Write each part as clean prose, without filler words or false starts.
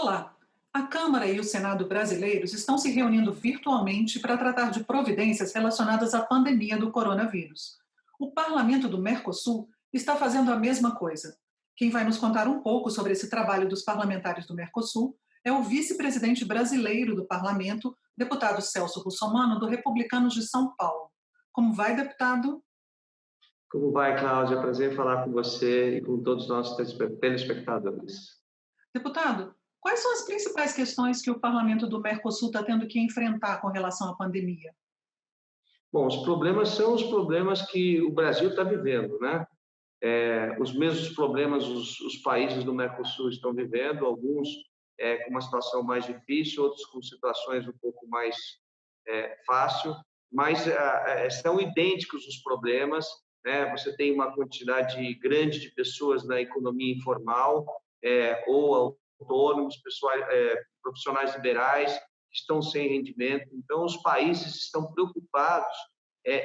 Olá! A Câmara e o Senado brasileiros estão se reunindo virtualmente para tratar de providências relacionadas à pandemia do coronavírus. O Parlamento do Mercosul está fazendo a mesma coisa. Quem vai nos contar um pouco sobre esse trabalho dos parlamentares do Mercosul é o vice-presidente brasileiro do Parlamento, deputado Celso Russomano, do Republicanos de São Paulo. Como vai, deputado? Como vai, Cláudia? Prazer falar com você e com todos os nossos telespectadores. Deputado, quais são as principais questões que o Parlamento do Mercosul está tendo que enfrentar com relação à pandemia? Bom, os problemas são os problemas que o Brasil está vivendo, né? Os mesmos problemas os países do Mercosul estão vivendo, alguns com uma situação mais difícil, outros com situações um pouco mais fácil, mas são idênticos os problemas, né? Você tem uma quantidade grande de pessoas na economia informal ou autônomos, profissionais liberais que estão sem rendimento. Então, os países estão preocupados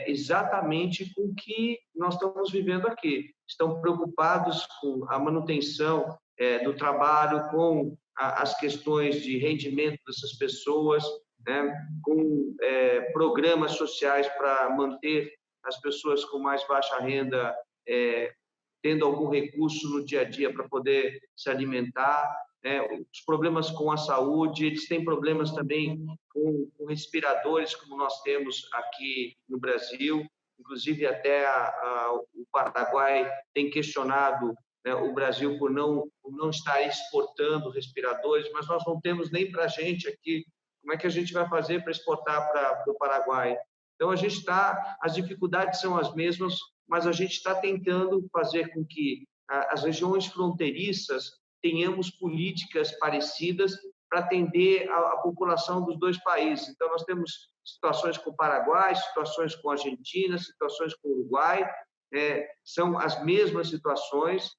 exatamente com o que nós estamos vivendo aqui. Estão preocupados com a manutenção do trabalho, com as questões de rendimento dessas pessoas, né? Com programas sociais para manter as pessoas com mais baixa renda tendo algum recurso no dia a dia para poder se alimentar, os problemas com a saúde, eles têm problemas também com respiradores, como nós temos aqui no Brasil, inclusive até o Paraguai tem questionado, né, o Brasil por não estar exportando respiradores, mas nós não temos nem para a gente aqui. Como é que a gente vai fazer para exportar para o Paraguai? Então, as dificuldades são as mesmas, mas a gente está tentando fazer com que as regiões fronteiriças tenhamos políticas parecidas para atender a população dos dois países. Então, nós temos situações com o Paraguai, situações com a Argentina, situações com o Uruguai, são as mesmas situações,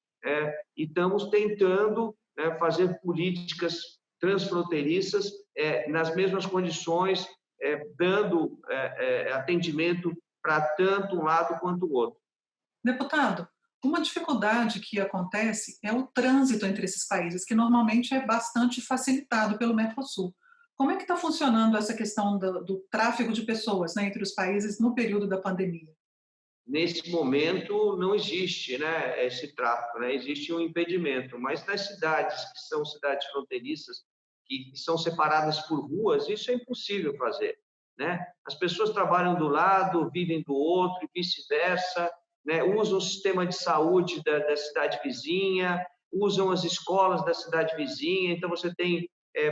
e estamos tentando fazer políticas transfronteiriças nas mesmas condições, dando atendimento para tanto um lado quanto o outro. Deputado, uma dificuldade que acontece é o trânsito entre esses países, que normalmente é bastante facilitado pelo Mercosul. Como é que está funcionando essa questão do tráfego de pessoas, né, entre os países no período da pandemia? Nesse momento, não existe, né, esse tráfego, né? Existe um impedimento, mas nas cidades que são cidades fronteiriças, que são separadas por ruas, isso é impossível fazer, né? As pessoas trabalham do lado, vivem do outro e vice-versa, né? Usam o sistema de saúde da cidade vizinha, usam as escolas da cidade vizinha. Então, você tem,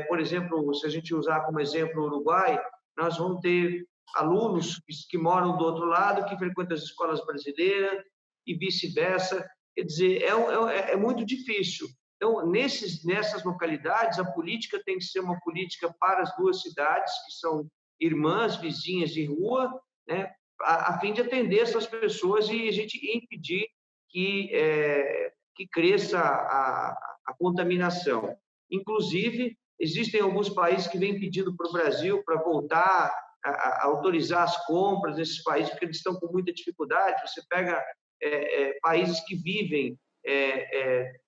por exemplo, se a gente usar como exemplo o Uruguai, nós vamos ter alunos que moram do outro lado, que frequentam as escolas brasileiras e vice-versa. Quer dizer, é muito difícil. Então, nessas localidades, a política tem que ser uma política para as duas cidades, que são irmãs, vizinhas de rua, né, a fim de atender essas pessoas e a gente impedir que cresça a contaminação. Inclusive, existem alguns países que vêm pedindo para o Brasil para voltar a autorizar as compras nesses países, porque eles estão com muita dificuldade. Você pega países que vivem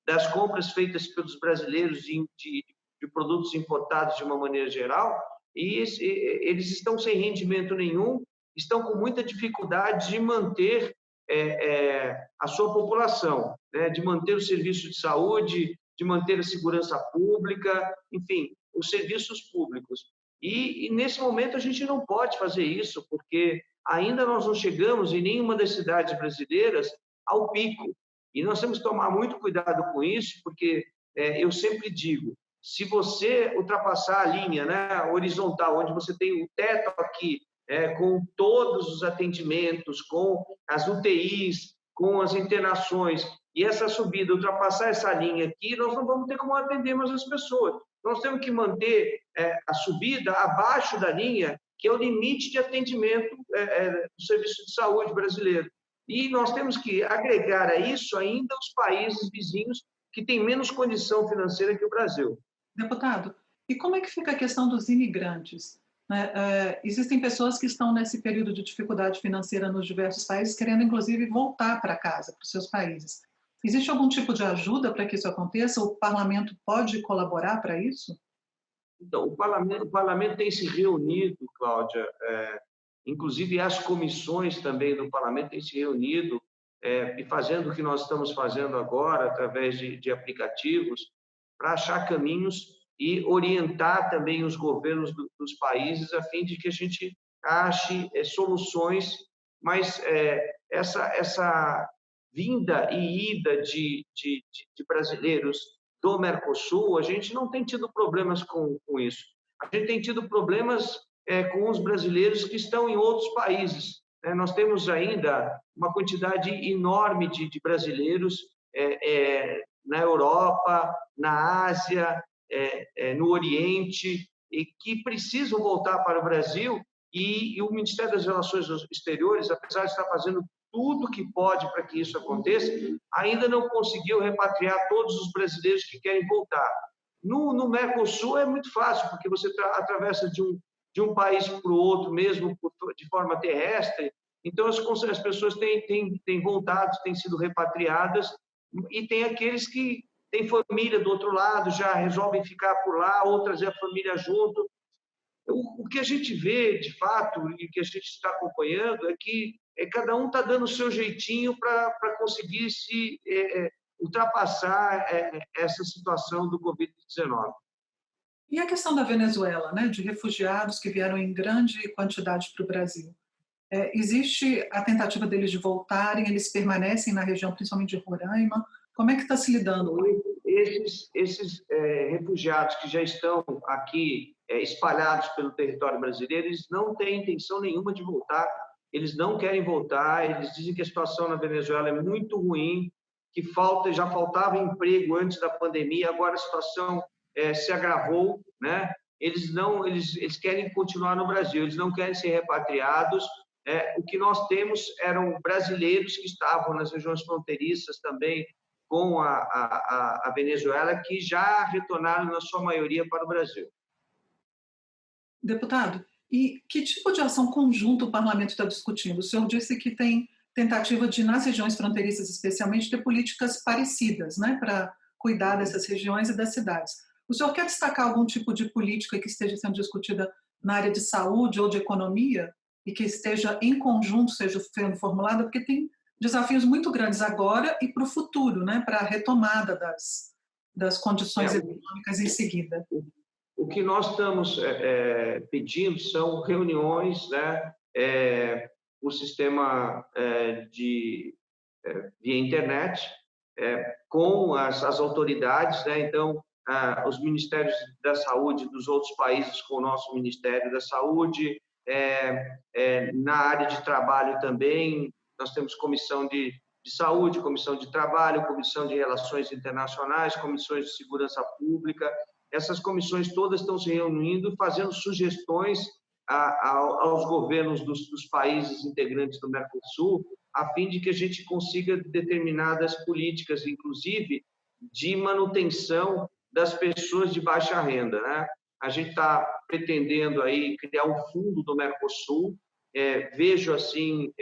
das compras feitas pelos brasileiros de produtos importados de uma maneira geral, e eles estão sem rendimento nenhum, estão com muita dificuldade de manter a sua população, né? De manter o serviço de saúde, de manter a segurança pública, enfim, os serviços públicos. E nesse momento a gente não pode fazer isso, porque ainda nós não chegamos em nenhuma das cidades brasileiras ao pico. E nós temos que tomar muito cuidado com isso, porque eu sempre digo, se você ultrapassar a linha, né, horizontal, onde você tem o teto aqui, com todos os atendimentos, com as UTIs, com as internações, e essa subida ultrapassar essa linha aqui, nós não vamos ter como atender mais as pessoas. Nós temos que manter a subida abaixo da linha, que é o limite de atendimento do serviço de saúde brasileiro. E nós temos que agregar a isso ainda os países vizinhos que têm menos condição financeira que o Brasil. Deputado, e como é que fica a questão dos imigrantes? Existem pessoas que estão nesse período de dificuldade financeira nos diversos países, querendo inclusive voltar para casa, para os seus países. Existe algum tipo de ajuda para que isso aconteça? O parlamento pode colaborar para isso? Então, o parlamento tem se reunido, Cláudia, inclusive as comissões também do parlamento têm se reunido e fazendo o que nós estamos fazendo agora, através de aplicativos, para achar caminhos e orientar também os governos dos países, a fim de que a gente ache soluções, mas essa vinda e ida de brasileiros do Mercosul, a gente não tem tido problemas com isso. A gente tem tido problemas com os brasileiros que estão em outros países. Nós temos ainda uma quantidade enorme de brasileiros na Europa, na Ásia, no Oriente, e que precisam voltar para o Brasil, e o Ministério das Relações Exteriores, apesar de estar fazendo tudo que pode para que isso aconteça, ainda não conseguiu repatriar todos os brasileiros que querem voltar. No Mercosul é muito fácil, porque você atravessa de um país para o outro mesmo de forma terrestre, então as pessoas têm voltado, têm sido repatriadas, e tem aqueles que têm família do outro lado, já resolvem ficar por lá, ou trazer a família junto. O que a gente vê, de fato, e que a gente está acompanhando, é que cada um está dando o seu jeitinho para conseguir se ultrapassar essa situação do Covid-19. E a questão da Venezuela, né, de refugiados que vieram em grande quantidade para o Brasil? Existe a tentativa deles de voltarem, eles permanecem na região, principalmente de Roraima? Como é que está se lidando com isso? Esses refugiados que já estão aqui espalhados pelo território brasileiro, eles não têm intenção nenhuma de voltar, eles não querem voltar, eles dizem que a situação na Venezuela é muito ruim, que já faltava emprego antes da pandemia, agora a situação se agravou, né? Eles querem continuar no Brasil, eles não querem ser repatriados. O que nós temos eram brasileiros que estavam nas regiões fronteiriças também com a Venezuela, que já retornaram, na sua maioria, para o Brasil. Deputado, e que tipo de ação conjunta o parlamento está discutindo? O senhor disse que tem tentativa de, nas regiões fronteiriças especialmente, ter políticas parecidas, né, para cuidar dessas regiões e das cidades. O senhor quer destacar algum tipo de política que esteja sendo discutida na área de saúde ou de economia e que esteja em conjunto, seja sendo formulada? Porque tem desafios muito grandes agora e para o futuro, né, para a retomada das condições econômicas em seguida. O que nós estamos pedindo são reuniões, né, o sistema via internet, com as autoridades, né? Então, os ministérios da saúde dos outros países com o nosso Ministério da Saúde, na área de trabalho também, nós temos comissão de saúde, comissão de trabalho, comissão de relações internacionais, comissões de segurança pública. Essas comissões todas estão se reunindo, fazendo sugestões aos governos dos países integrantes do Mercosul, a fim de que a gente consiga determinadas políticas, inclusive de manutenção das pessoas de baixa renda, né? A gente está pretendendo aí criar um fundo do Mercosul, vejo assim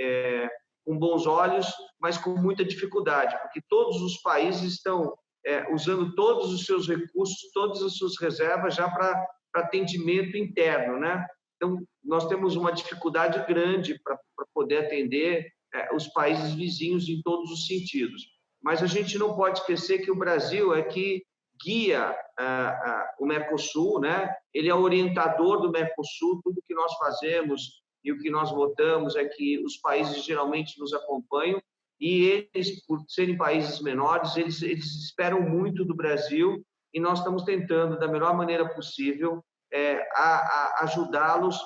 com bons olhos, mas com muita dificuldade, porque todos os países estão usando todos os seus recursos, todas as suas reservas já para atendimento interno, né? Então, nós temos uma dificuldade grande para poder atender os países vizinhos em todos os sentidos. Mas a gente não pode esquecer que o Brasil é que guia o Mercosul, né? Ele é o orientador do Mercosul, tudo que nós fazemos e o que nós votamos é que os países geralmente nos acompanham, e eles, por serem países menores, eles esperam muito do Brasil, e nós estamos tentando, da melhor maneira possível, ajudá-los,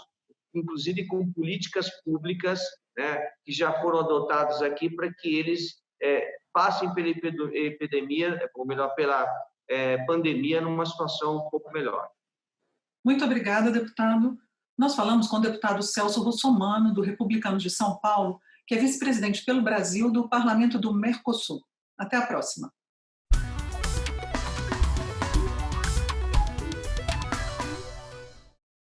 inclusive com políticas públicas, né, que já foram adotadas aqui, para que eles passem pela epidemia, ou melhor, pela pandemia, numa situação um pouco melhor. Muito obrigada, deputado. Nós falamos com o deputado Celso Russomano, do Republicanos de São Paulo, que é vice-presidente pelo Brasil do Parlamento do Mercosul. Até a próxima.